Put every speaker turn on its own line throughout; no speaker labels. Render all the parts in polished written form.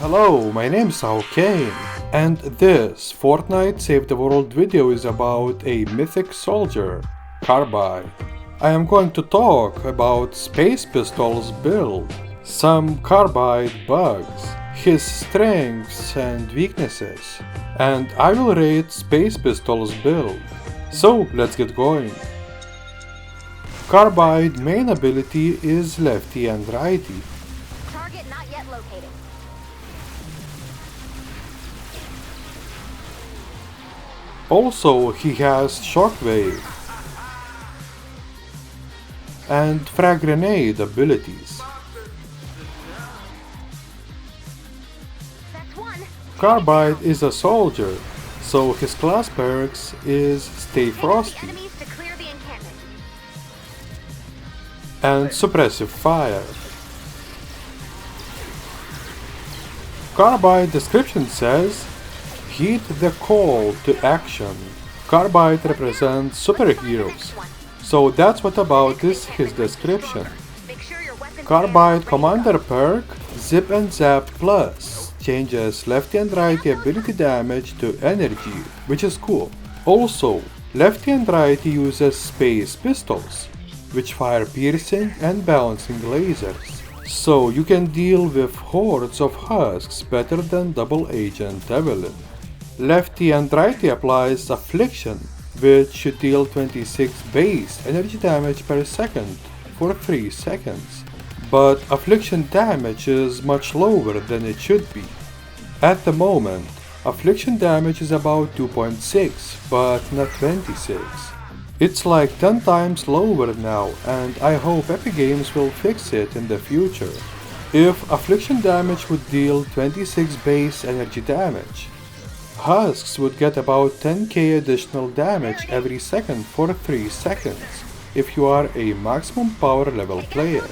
Hello, my name is Saocain, and this Fortnite Save the World video is about a Mythic soldier, Carbide. I am going to talk about Space Pistols build, some Carbide bugs, his strengths and weaknesses, and I will rate Space Pistols build. So let's get going. Carbide main ability is lefty and righty.
Target not yet located.
Also, he has Shockwave and Frag Grenade abilities.
That's one.
Carbide is a soldier, so his class perks is Stay Frosty
Enemies to clear the encampment.
and Suppressive Fire. Carbide description says, heed the call to action. Carbide represents superheroes, so that's what about is his description.
Make sure your weapons
Carbide Commander perk Zip and Zap Plus changes lefty and righty ability damage to energy, which is cool. Also, lefty and righty uses Space Pistols, which fire piercing and bouncing lasers. So you can deal with hordes of husks better than Double Agent Evelyn. Lefty and righty applies Affliction, which should deal 26 base energy damage per second for 3 seconds. But Affliction damage is much lower than it should be. At the moment, Affliction damage is about 2.6, but not 26. It's like 10 times lower now, and I hope Epic Games will fix it in the future. If Affliction damage would deal 26 base energy damage, Husks would get about 10k additional damage every second for 3 seconds if you are a maximum power level player.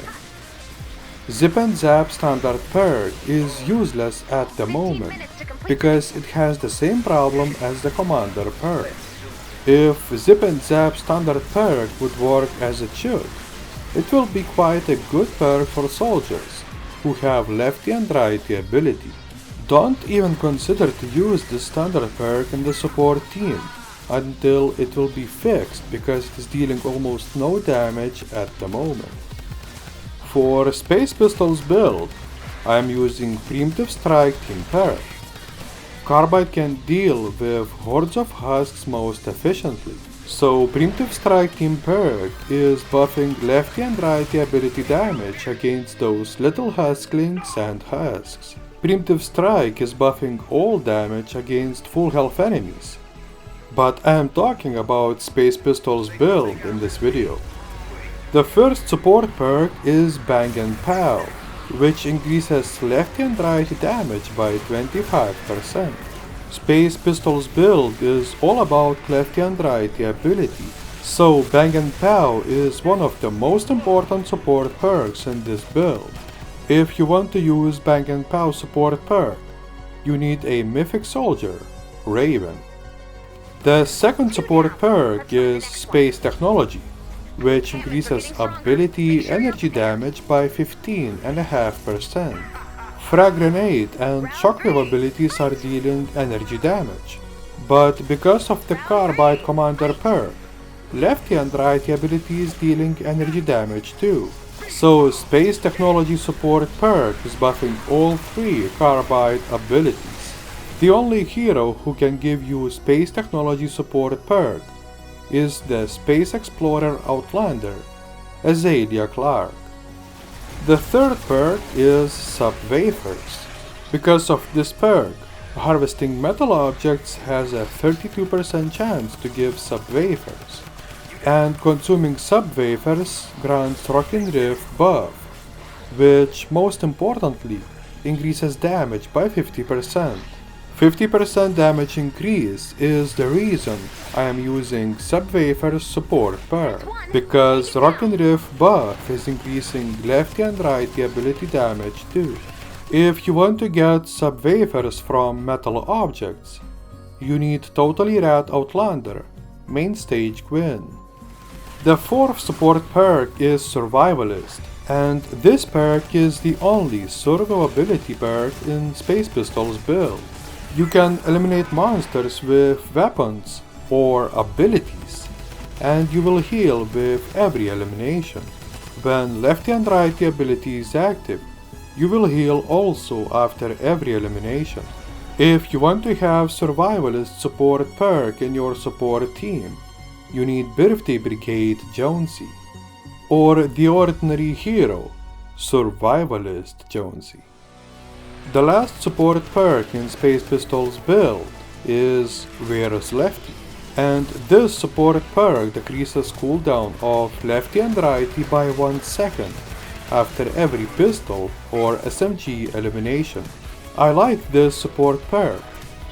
Zip and Zap standard perk is useless at the moment because it has the same problem as the Commander perk. If Zip and Zap standard perk would work as it should, it will be quite a good perk for soldiers who have lefty and righty ability. Don't even consider to use this standard perk in the support team until it will be fixed because it is dealing almost no damage at the moment. For Space Pistols build, I am using Primitive Strike Team Perk. Carbide can deal with hordes of husks most efficiently, so Primitive Strike Team Perk is buffing lefty and righty ability damage against those little husklings and husks. Primitive Strike is buffing all damage against full health enemies. But I am talking about Space Pistols build in this video. The first support perk is Bang and Pow, which increases lefty and righty damage by 25%. Space Pistols build is all about lefty and righty ability, so Bang and Pow is one of the most important support perks in this build. If you want to use Bang and Pow support perk, you need a Mythic soldier, Raven. The second support perk is Space Technology, which increases ability energy damage by 15.5%. Frag Grenade and Shockwave abilities are dealing energy damage, but because of the Carbide Commander perk, lefty and righty abilities dealing energy damage too. So Space Technology support perk is buffing all 3 Carbide abilities. The only hero who can give you Space Technology support perk is the Space Explorer Outlander, Azalea Clark. The third perk is Sub-Wafers. Because of this perk, harvesting metal objects has a 32% chance to give Sub-Wafers, and consuming Sub-Wafers grants Rockin' Riff buff, which most importantly increases damage by 50%. 50% damage increase is the reason I am using Sub-Wafers support perk, because Rockin' Riff buff is increasing lefty and righty ability damage too. If you want to get Sub-Wafers from metal objects, you need Totally Rad Outlander, main stage Gwyn. The fourth support perk is Survivalist, And this perk is the only survivability perk in Space Pistols build. You can eliminate monsters with weapons or abilities, and you will heal with every elimination. When lefty and righty ability is active, you will heal also after every elimination. If you want to have Survivalist support perk in your support team, you need Birthday Brigade Jonesy, or the ordinary hero, Survivalist Jonesy. The last support perk in Space Pistols build is Where's Lefty, and this support perk decreases cooldown of lefty and righty by 1 second after every pistol or SMG elimination. I like this support perk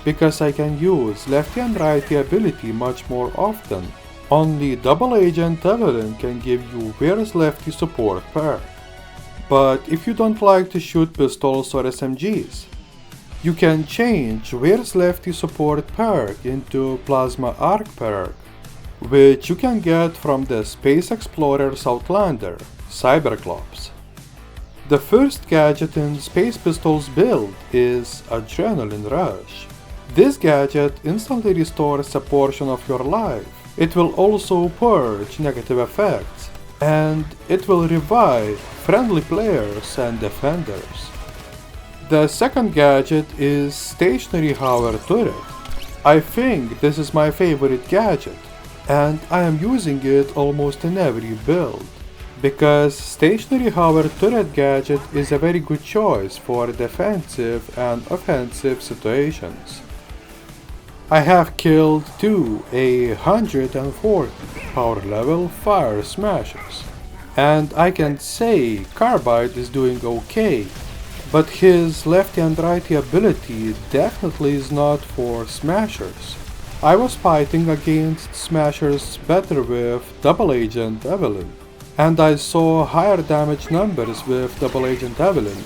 because I can use lefty and righty ability much more often. Only Double Agent Evelyn can give you Where's Lefty support perk. But if you don't like to shoot pistols or SMGs, you can change Where's Lefty support perk into Plasma Arc perk, which you can get from the Space Explorer's Outlander, Cyberclops. The first gadget in Space Pistols build is Adrenaline Rush. This gadget instantly restores a portion of your life. It will also purge negative effects, and it will revive friendly players and defenders. The second gadget is Stationary Hover Turret. I think this is my favorite gadget, and I am using it almost in every build, because Stationary Hover Turret gadget is a very good choice for defensive and offensive situations. I have killed 2 140 power level fire smashers, and I can say Carbide is doing okay, but his lefty and righty ability definitely is not for smashers. I was fighting against smashers better with Double Agent Evelyn, and I saw higher damage numbers with Double Agent Evelyn,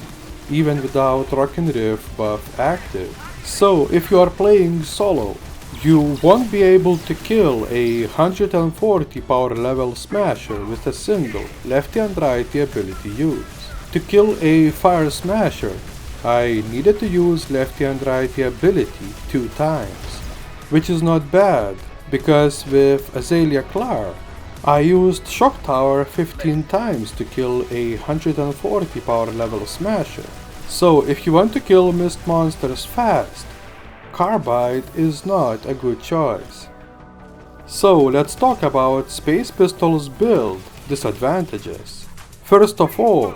even without Rockin' Riff buff active. So if you are playing solo, you won't be able to kill a 140 power level smasher with a single lefty and righty ability use. To kill a fire smasher, I needed to use lefty and righty ability 2 times, which is not bad, because with Azalea Clark, I used Shock Tower 15 times to kill a 140 power level smasher. So if you want to kill mist monsters fast, Carbide is not a good choice. So let's talk about Space Pistols build disadvantages. First of all,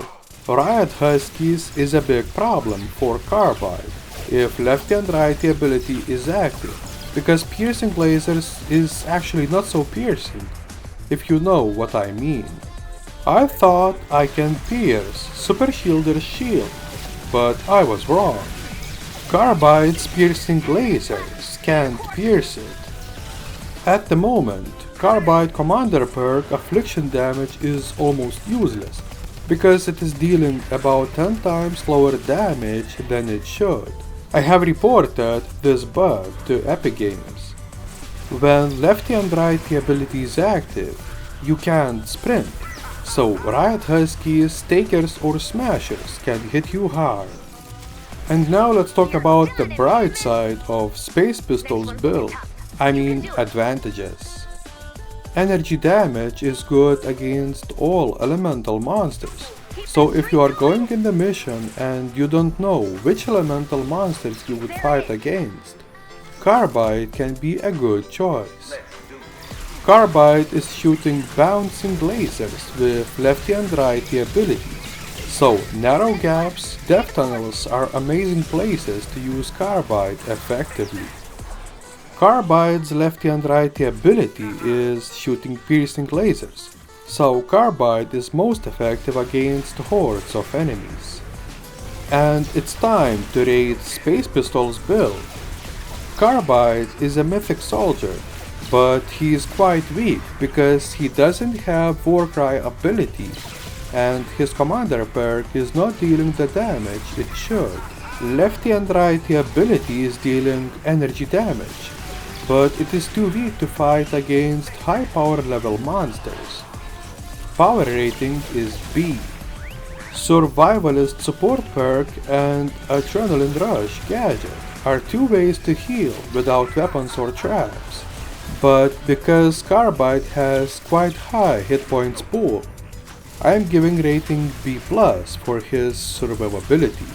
Riot Huskies is a big problem for Carbide if lefty and righty ability is active, because piercing lasers is actually not so piercing, if you know what I mean. I thought I can pierce Super Shielder's shield, but I was wrong. Carbide's piercing lasers can't pierce it. At the moment, Carbide Commander perk affliction damage is almost useless, because it is dealing about 10 times lower damage than it should. I have reported this bug to Epic Games. When lefty and righty ability is active, you can't sprint, so Riot Huskies, Takers or Smashers can hit you hard. And now let's talk about the bright side of Space Pistols build, I mean advantages. Energy damage is good against all elemental monsters, so if you are going in the mission and you don't know which elemental monsters you would fight against, Carbide can be a good choice. Carbide is shooting bouncing lasers with lefty and righty abilities. So, narrow gaps, depth tunnels are amazing places to use Carbide effectively. Carbide's lefty and righty ability is shooting piercing lasers, so Carbide is most effective against hordes of enemies. And it's time to raid Space Pistols build. Carbide is a mythic soldier, but he is quite weak because he doesn't have Warcry ability, and his commander perk is not dealing the damage it should. Lefty and righty ability is dealing energy damage, but it is too weak to fight against high power level monsters. Power rating is B. Survivalist Support Perk and Adrenaline Rush gadget are two ways to heal without weapons or traps. But because Carbide has quite high hit points pool, I am giving rating B+ for his survivability.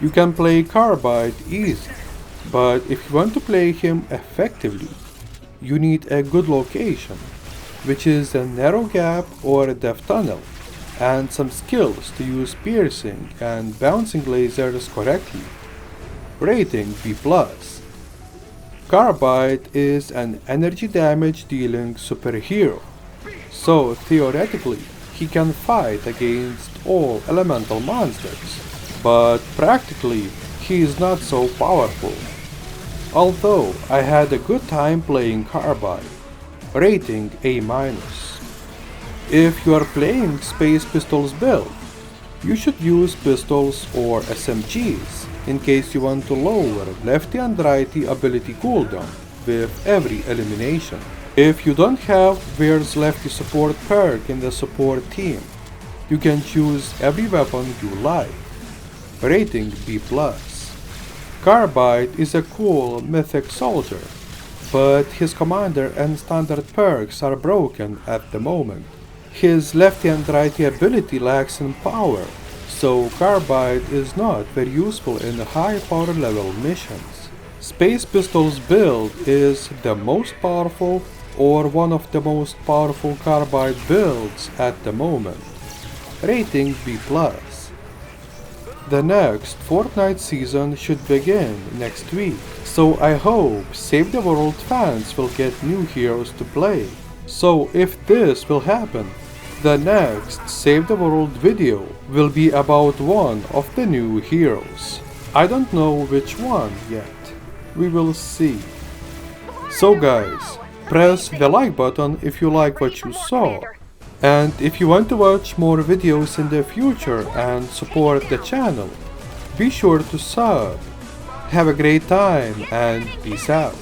You can play Carbide easy, but if you want to play him effectively, you need a good location, which is a narrow gap or a depth tunnel, and some skills to use piercing and bouncing lasers correctly. Rating B+. Carbide is an energy damage dealing superhero, so theoretically he can fight against all elemental monsters, but practically he is not so powerful. Although I had a good time playing Carbide. Rating A-. If you are playing Space Pistols build, you should use pistols or SMGs in case you want to lower lefty and righty ability cooldown with every elimination. If you don't have Where's Lefty support perk in the support team, you can choose every weapon you like. Rating B+. Carbide is a cool Mythic soldier, but his commander and standard perks are broken at the moment. His lefty and righty ability lacks in power, so Carbide is not very useful in high power level missions. Space Pistols build is the most powerful or one of the most powerful Carbide builds at the moment. Rating B+. The next Fortnite season should begin next week, so I hope Save the World fans will get new heroes to play. So if this will happen, the next Save the World video will be about one of the new heroes. I don't know which one yet. We will see. So guys, press the like button if you like what you saw. And if you want to watch more videos in the future and support the channel, be sure to sub. Have a great time and peace out.